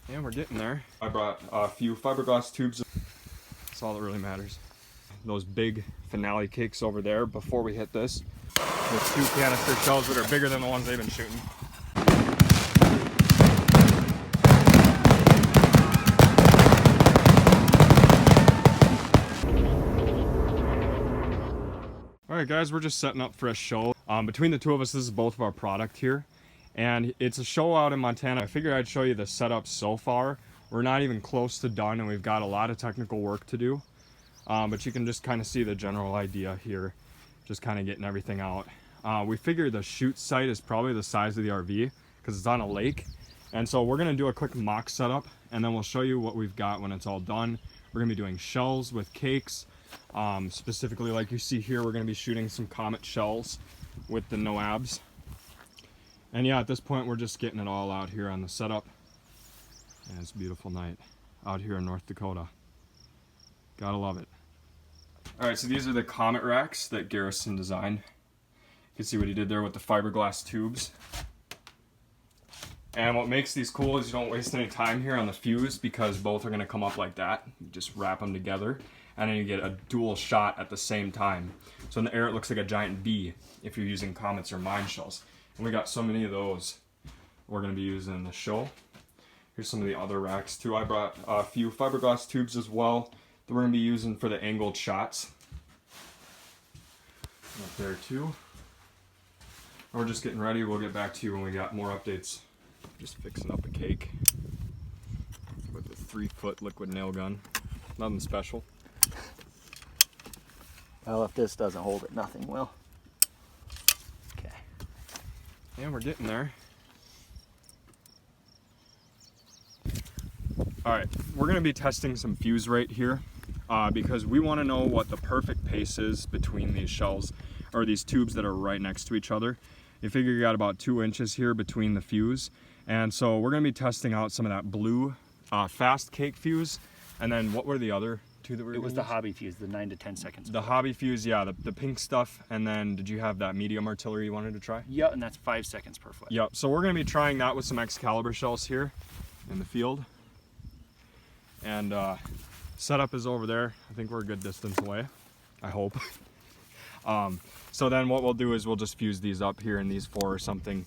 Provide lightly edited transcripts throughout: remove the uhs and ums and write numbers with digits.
And we're getting there. I brought a few fiberglass tubes. That's all that really matters. Those big finale cakes over there before we hit this. With 2 canister shells that are bigger than the ones they've been shooting. Alright guys, we're just setting up for a show. Between the two of us, this is both of our product here. And it's a show out in Montana. I figured I'd show you the setup so far. We're not even close to done and we've got a lot of technical work to do. But you can just kind of see the general idea here. Just kind of getting everything out. We figure the shoot site is probably the size of the RV because it's on a lake. And so we're going to do a quick mock setup and then we'll show you what we've got when it's all done. We're going to be doing shells with cakes. Specifically, like you see here, we're going to be shooting some Comet shells with the no abs. And yeah, at this point, we're just getting it all out here on the setup. And it's a beautiful night out here in North Dakota. Gotta love it. All right, so these are the Comet racks that Garrison designed. You can see what he did there with the fiberglass tubes. And what makes these cool is you don't waste any time here on the fuse because both are going to come up like that. You just wrap them together and then you get a dual shot at the same time. So in the air it looks like a giant bee if you're using Comets or mine shells. And we got so many of those we're going to be using in the show. Here's some of the other racks too. I brought a few fiberglass tubes as well that we're going to be using for the angled shots. Up there too. We're just getting ready. We'll get back to you when we got more updates. Just fixing up a cake with a 3-foot liquid nail gun. Nothing special. Well, if this doesn't hold it, nothing will. Okay. And we're getting there. Alright, we're going to be testing some fuse rate here because we want to know what the perfect pace is between these shells, or these tubes that are right next to each other. You figure you got about 2 inches here between the fuse. And so we're going to be testing out some of that blue fast cake fuse. And then what were the other two that we were It was the hobby fuse, the 9 to 10 seconds. The hobby fuse, yeah, the pink stuff. And then did you have that medium artillery you wanted to try? Yeah, and that's 5 seconds per foot. Yep, so we're going to be trying that with some Excalibur shells here in the field. And setup is over there. I think we're a good distance away, I hope. So then what we'll do is we'll just fuse these up here in these 4 or something.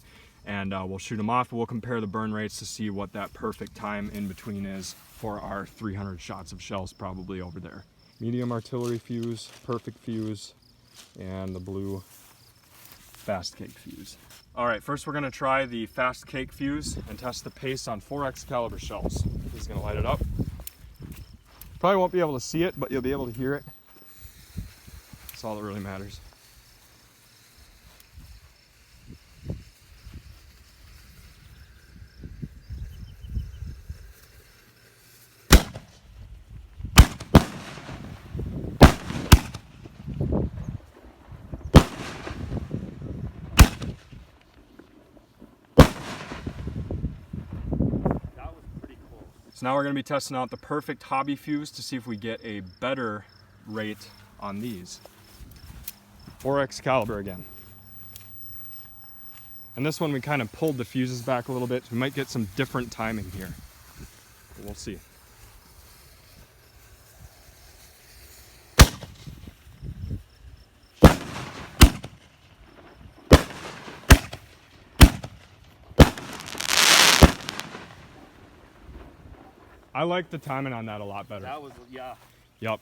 And we'll shoot them off. We'll compare the burn rates to see what that perfect time in between is for our 300 shots of shells probably over there. Medium artillery fuse, perfect fuse, and the blue fast cake fuse. All right, first we're gonna try the fast cake fuse and test the pace on 4 Excalibur shells. This is gonna light it up. Probably won't be able to see it, but you'll be able to hear it. That's all that really matters. So now we're going to be testing out the perfect hobby fuse to see if we get a better rate on these. 4 Excalibur again. And this one we kind of pulled the fuses back a little bit. So we might get some different timing here. But we'll see. I like the timing on that a lot better. That was, yeah. Yep.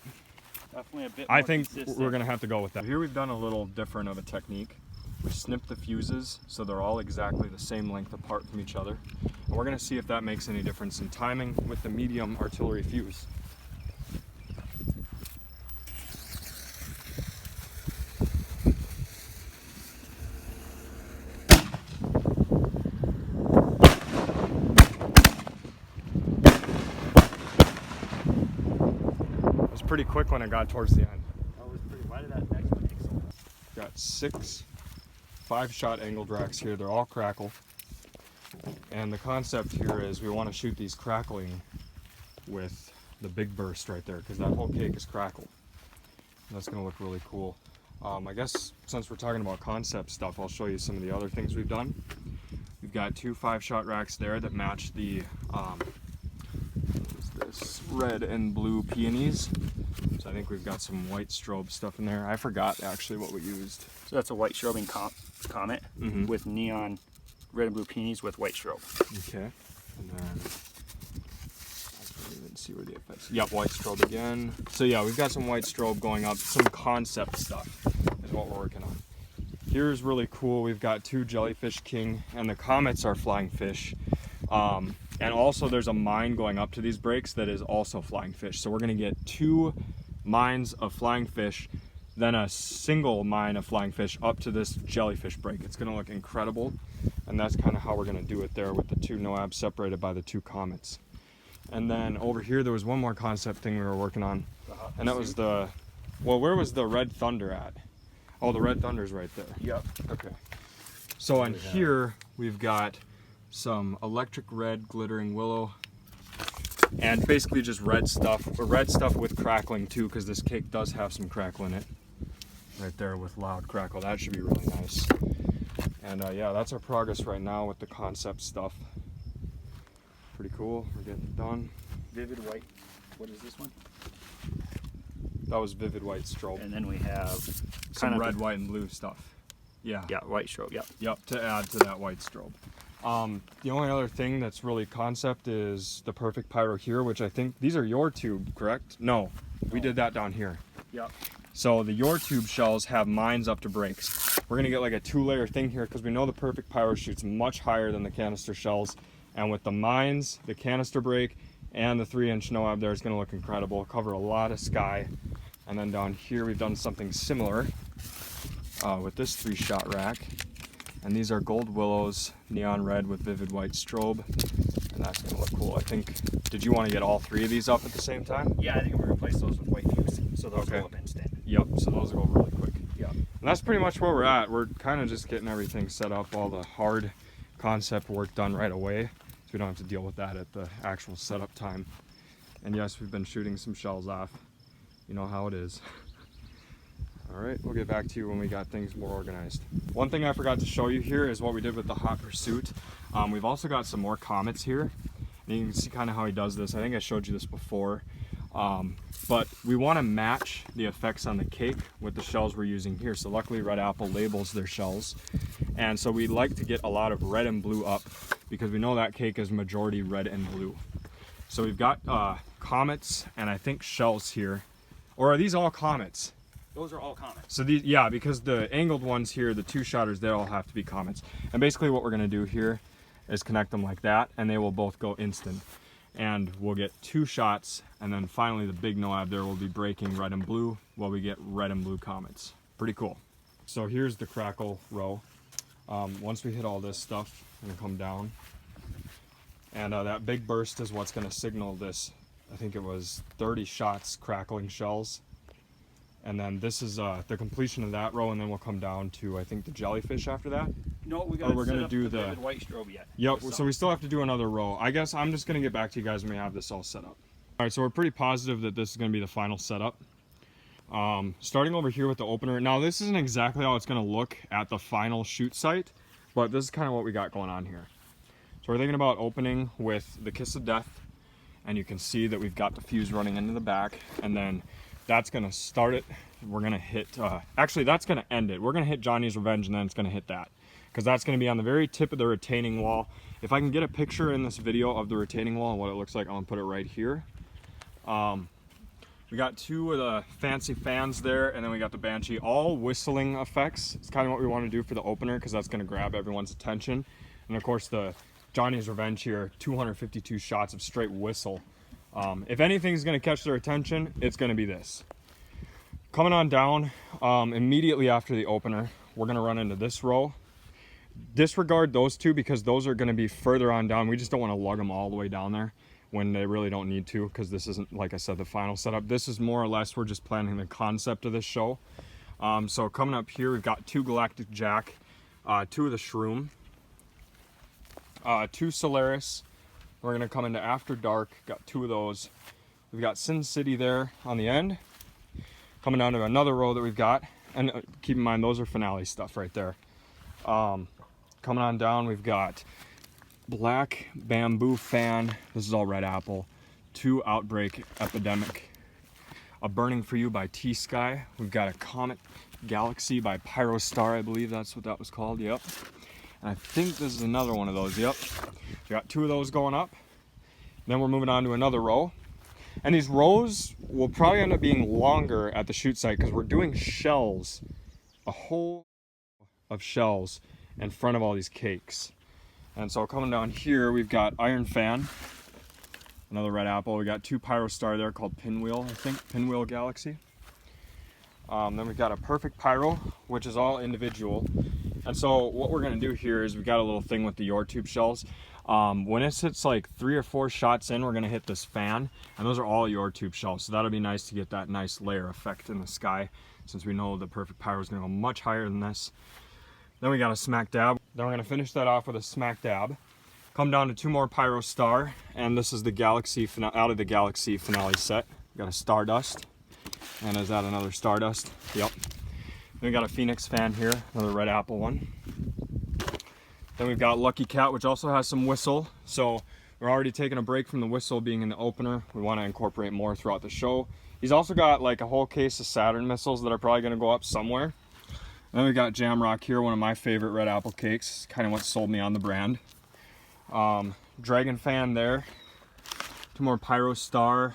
Definitely a bit more I think consistent. we're gonna have to go with that. Here we've done a little different of a technique. We snipped the fuses so they're all exactly the same length apart from each other. And we're gonna see if that makes any difference in timing with the medium artillery fuse. Pretty quick when it got towards the end. That was pretty. Why did that next one take so long? Got 6 5-shot angled racks here. They're all crackle. And the concept here is we want to shoot these crackling with the big burst right there because that whole cake is crackled. And that's going to look really cool. I guess since we're talking about concept stuff, I'll show you some of the other things we've done. We've got 2 5-shot racks there that match the this red and blue peonies. So I think we've got some white strobe stuff in there. I forgot actually what we used. So that's a white strobing comet with neon red and blue peonies with white strobe. Okay. And then I can't even see where the effects. Yep, white strobe again. So yeah, we've got some white strobe going up. Some concept stuff is what we're working on. Here's really cool. We've got 2 jellyfish king, and the comets are flying fish. And also there's a mine going up to these breaks that is also flying fish. So we're gonna get 2 mines of flying fish, then a single mine of flying fish up to this jellyfish break. It's gonna look incredible. And that's kind of how we're gonna do it there with the 2 NOABs separated by the 2 comets. And then over here, there was one more concept thing we were working on. And that was the, well, where was the red thunder at? Oh, the red thunder's right there. Yep. Okay. So on here, we've got some electric red glittering willow, and basically just red stuff with crackling too, because this cake does have some crackle in it. Right there with loud crackle. That should be really nice. And yeah, that's our progress right now with the concept stuff. Pretty cool. We're getting it done. Vivid white. What is this one? That was vivid white strobe. And then we have Some red, white, and blue stuff. Yeah. Yeah, white strobe. Yeah. Yep, to add to that white strobe. The only other thing that's really concept is the perfect pyro here, which I think these are your tube, correct? No, we did that down here. Yep. So the your tube shells have mines up to breaks. We're gonna get like a 2-layer thing here because we know the perfect pyro shoots much higher than the canister shells. And with the mines, the canister break, and the 3-inch NOAB there is gonna look incredible. Cover a lot of sky. And then down here we've done something similar with this 3-shot rack. And these are gold willows, neon red with vivid white strobe. And that's gonna look cool. I think, did you want to get all 3 of these up at the same time? Yeah, I think we're gonna replace those with white fuse. So those Okay. go up instant. Yep, so those will go really quick. Yep. And that's pretty much where we're at. We're kind of just getting everything set up, all the hard concept work done right away, so we don't have to deal with that at the actual setup time. And yes, we've been shooting some shells off. You know how it is. All right, we'll get back to you when we got things more organized. One thing I forgot to show you here is what we did with the Hot Pursuit. We've also got some more comets here. And you can see kind of how he does this. I think I showed you this before. But we want to match the effects on the cake with the shells we're using here. So luckily Red Apple labels their shells. And so we like to get a lot of red and blue up because we know that cake is majority red and blue. So we've got comets and I think shells here. Or are these all comets? Those are all comets. So these, yeah, because the angled ones here, the 2-shotters, they all have to be comets. And basically what we're gonna do here is connect them like that, and they will both go instant. And we'll get 2 shots, and then finally the big NOAB there will be breaking red and blue while we get red and blue comets. Pretty cool. So here's the crackle row. Once we hit all this stuff, we're gonna come down. And that big burst is what's gonna signal this, I think it was 30 shots crackling shells. And then this is the completion of that row, and then we'll come down to, I think, the jellyfish after that. No, we got we're gonna do the the vivid white strobe yet. Yep, so we still have to do another row. I guess I'm just gonna get back to you guys when we have this all set up. All right, so we're pretty positive that this is gonna be the final setup. Starting over here with the opener. Now this isn't exactly how it's gonna look at the final shoot site, but this is kind of what we got going on here. So we're thinking about opening with the Kiss of Death, and you can see that we've got the fuse running into the back, and then that's gonna start it. We're gonna hit, actually that's gonna end it. We're gonna hit Johnny's Revenge, and then it's gonna hit that, because that's gonna be on the very tip of the retaining wall. If I can get a picture in this video of the retaining wall and what it looks like, I'm gonna put it right here. We got 2 of the fancy fans there, and then we got the Banshee, all whistling effects. It's kind of what we want to do for the opener, because that's gonna grab everyone's attention. And of course the Johnny's Revenge here, 252 shots of straight whistle. If anything's gonna catch their attention, it's gonna be this. Coming on down, immediately after the opener, we're gonna run into this row. Disregard those 2 because those are gonna be further on down. We just don't wanna lug them all the way down there when they really don't need to, because this isn't, like I said, the final setup. This is more or less, we're just planning the concept of this show. So coming up here, we've got 2 Galactic Jack, 2 of the Shroom, 2 Solaris. We're gonna come into After Dark, got 2 of those. We've got Sin City there on the end. Coming down to another row that we've got, and keep in mind those are finale stuff right there. Coming on down, we've got Black Bamboo Fan. This is all Red Apple. 2 Outbreak Epidemic. A Burning for You by T-Sky. We've got a Comet Galaxy by Pyrostar, I believe that's what that was called, yep. And I think this is another one of those, yep. We got 2 of those going up. Then we're moving on to another row. And these rows will probably end up being longer at the shoot site because we're doing shells, a whole of shells in front of all these cakes. And so coming down here, we've got Iron Fan, another red apple. We got 2 Pyrostar there called Pinwheel, I think, Pinwheel Galaxy. Then we've got a Perfect Pyro, which is all individual. And so what we're gonna do here is we got a little thing with the Your Tube shells. When it hits like 3 or 4 shots in, we're gonna hit this fan, and those are all Your Tube shells. So that'll be nice to get that nice layer effect in the sky, since we know the Perfect Pyro is gonna go much higher than this. Then we got a Smack Dab. Then we're gonna finish that off with a Smack Dab. Come down to 2 more Pyrostar, and this is the Galaxy out of the Galaxy finale set. We got a Stardust, and is that another Stardust? Yep. Then we got a Phoenix Fan here, another red apple one. Then we've got Lucky Cat, which also has some whistle. So we're already taking a break from the whistle being in the opener. We want to incorporate more throughout the show. He's also got like a whole case of Saturn missiles that are probably going to go up somewhere. Then we got Jamrock here, one of my favorite red apple cakes. Kind of what sold me on the brand. Dragon Fan there. 2 more Pyrostar,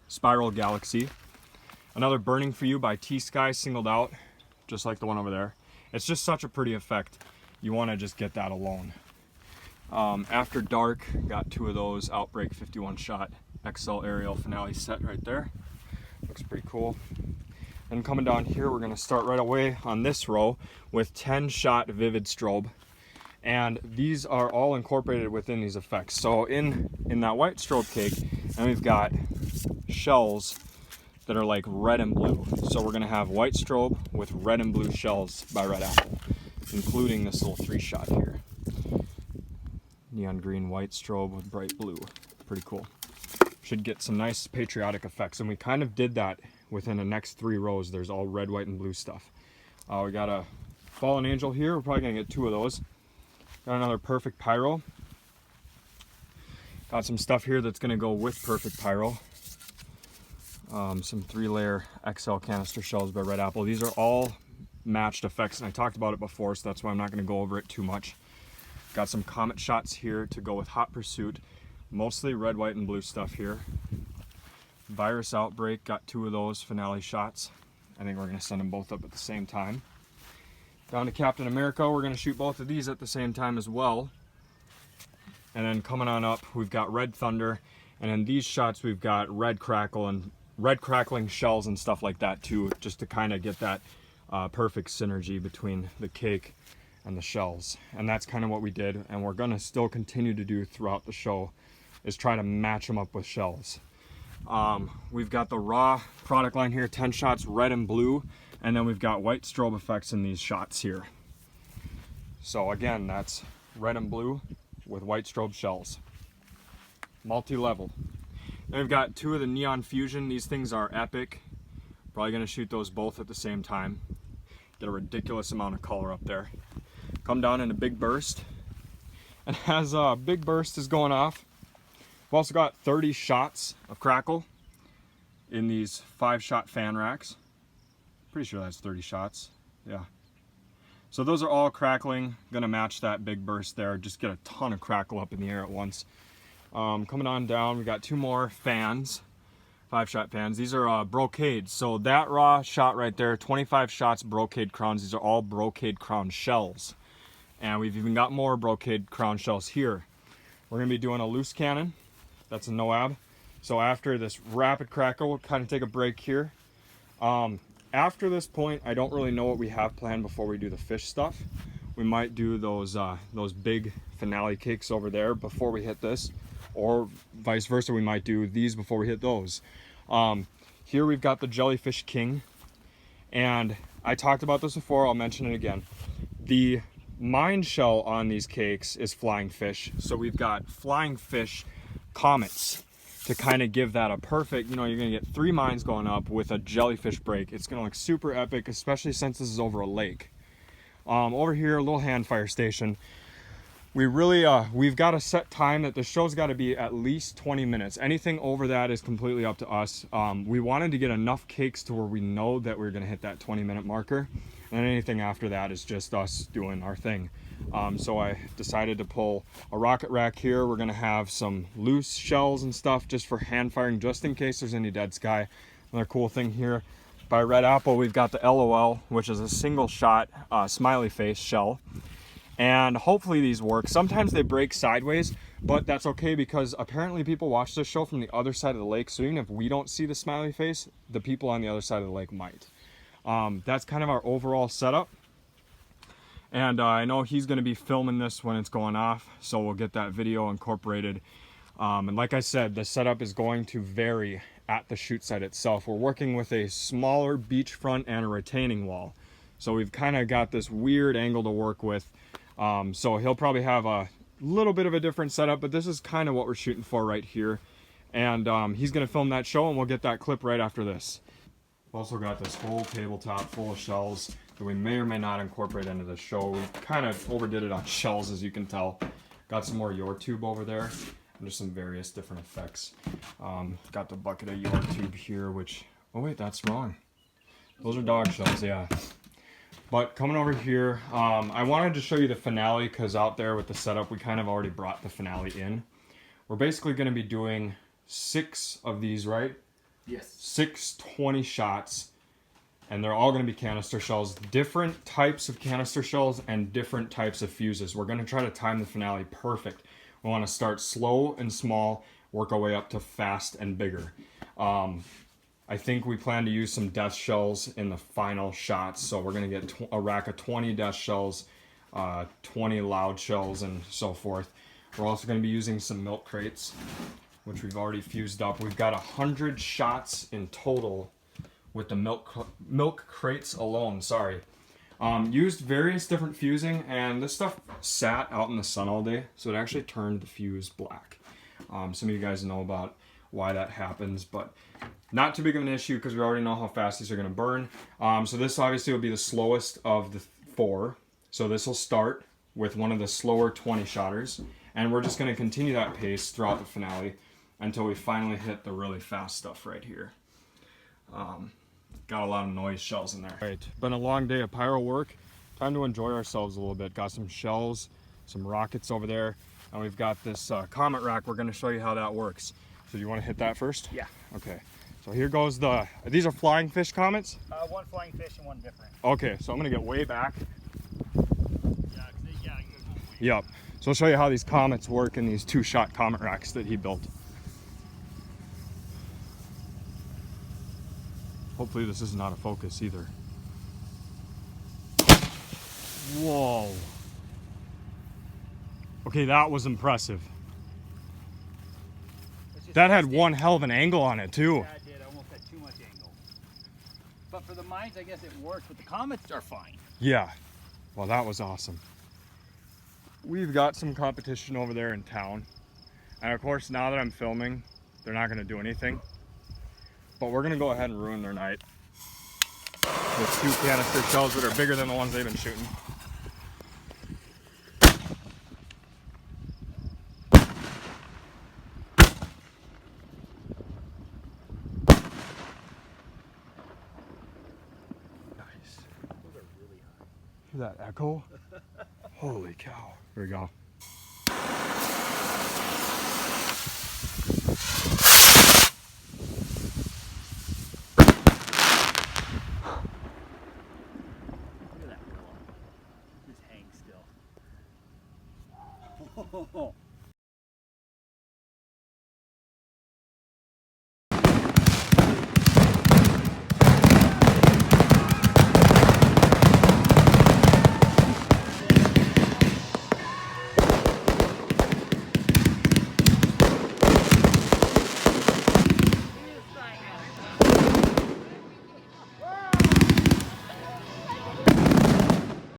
Spiral Galaxy. Another Burning for You by T-Sky, singled out, just like the one over there. It's just such a pretty effect. You want to just get that alone. After Dark, got 2 of those Outbreak 51 shot XL aerial finale set right there. Looks pretty cool. And coming down here, we're going to start right away on this row with 10 shot Vivid Strobe. And these are all incorporated within these effects. So in that white strobe cake, and we've got shells that are like red and blue. So we're gonna have white strobe with red and blue shells by Red Apple, including this little 3 shot here. Neon green, white strobe with bright blue. Pretty cool. Should get some nice patriotic effects. And we kind of did that within the next 3 rows. There's all red, white, and blue stuff. We got a Fallen Angel here. We're probably gonna get 2 of those. Got another Perfect Pyro. Got some stuff here that's gonna go with Perfect Pyro. Some 3-layer XL canister shells by Red Apple. These are all matched effects, and I talked about it before, so that's why I'm not going to go over it too much. Got some Comet shots here to go with Hot Pursuit. Mostly red, white, and blue stuff here. Virus Outbreak, got 2 of those finale shots. I think we're going to send them both up at the same time. Down to Captain America, we're going to shoot both of these at the same time as well. And then coming on up, we've got Red Thunder, and in these shots we've got Red Crackle and red crackling shells and stuff like that too, just to kind of get that perfect synergy between the cake and the shells. And that's kind of what we did, and we're gonna still continue to do throughout the show, is try to match them up with shells. We've got the raw product line here, 10 shots red and blue, and then we've got white strobe effects in these shots here. So again, that's red and blue with white strobe shells. Multi-level. Then we've got 2 of the Neon Fusion. These things are epic. Probably gonna shoot those both at the same time. Get a ridiculous amount of color up there. Come down in a Big Burst. And as Big Burst is going off, we've also got 30 shots of Crackle in these 5-shot fan racks. Pretty sure that's 30 shots, yeah. So those are all crackling, gonna match that Big Burst there. Just get a ton of Crackle up in the air at once. Coming on down, we got 2 more fans, 5-shot fans. These are brocades. So that raw shot right there, 25 shots brocade crowns. These are all brocade crown shells. And we've even got more brocade crown shells here. We're gonna be doing a loose cannon. That's a NOAB. So after this rapid crackle, we'll kind of take a break here. After this point, I don't really know what we have planned before we do the fish stuff. We might do those big finale cakes over there before we hit this. Or vice versa, we might do these before we hit those. Here we've got the Jellyfish King, and I talked about this before, I'll mention it again. The mine shell on these cakes is flying fish, so we've got flying fish comets to kind of give that a perfect, you're gonna get 3 mines going up with a jellyfish break. It's gonna look super epic, especially since this is over a lake. Over here, a little hand fire station. we've got a set time that the show's got to be at least 20 minutes. Anything over that is completely up to us. We wanted to get enough cakes to where we know that we're gonna hit that 20-minute marker, and anything after that is just us doing our thing. So I decided to pull a rocket rack here. We're gonna have some loose shells and stuff just for hand firing, just in case there's any dead sky. Another cool thing here by Red Apple, we've got the LOL, which is a single shot smiley face shell. And hopefully these work. Sometimes they break sideways, but that's okay because apparently people watch this show from the other side of the lake. So even if we don't see the smiley face, the people on the other side of the lake might. That's kind of our overall setup. And I know he's going to be filming this when it's going off, so we'll get that video incorporated. And like I said, the setup is going to vary at the shoot site itself. We're working with a smaller beachfront and a retaining wall. So we've kind of got this weird angle to work with. So he'll probably have a little bit of a different setup, but this is kind of what we're shooting for right here. And he's going to film that show, and we'll get that clip right after this. We've also got this whole tabletop full of shells that we may or may not incorporate into the show. We kind of overdid it on shells, as you can tell. Got some more Your Tube over there, and just some various different effects. Got the bucket of Your Tube here, which, oh wait, that's wrong. Those are dog shells, yeah. But coming over here, I wanted to show you the finale because out there with the setup, we kind of already brought the finale in. We're basically going to be doing 6 of these, right? Yes. 6 20 shots, and they're all going to be canister shells. Different types of canister shells and different types of fuses. We're going to try to time the finale perfect. We want to start slow and small, work our way up to fast and bigger. I think we plan to use some death shells in the final shots. So we're going to get a rack of 20 death shells, 20 loud shells, and so forth. We're also going to be using some milk crates, which we've already fused up. We've got 100 shots in total with the milk crates alone, sorry. Used various different fusing, and this stuff sat out in the sun all day, so it actually turned the fuse black. Some of you guys know about why that happens, but not too big of an issue because we already know how fast these are going to burn. So this obviously will be the slowest of the 4. So this will start with one of the slower 20 shotters, and we're just going to continue that pace throughout the finale until we finally hit the really fast stuff right here. Got a lot of noise shells in there. All right, been a long day of pyro work. Time to enjoy ourselves a little bit. Got some shells, some rockets over there, and we've got this comet rack. We're going to show you how that works. So you want to hit that first? Yeah. Okay. So here goes the, these are flying fish comets? One flying fish and one different. Okay, so I'm gonna get way back. Yeah, Yep. So I'll show you how these comets work in these 2-shot comet racks that he built. Hopefully this is not a focus either. Whoa. Okay, that was impressive. That had one hell of an angle on it too. Yeah, it did. I almost had too much angle. But for the mines, I guess it works, but the comets are fine. Yeah. Well, that was awesome. We've got some competition over there in town. And of course, now that I'm filming, they're not going to do anything. But we're going to go ahead and ruin their night with 2 canister shells that are bigger than the ones they've been shooting. That echo? Holy cow. Here we go. Look at that willow. Just hang still.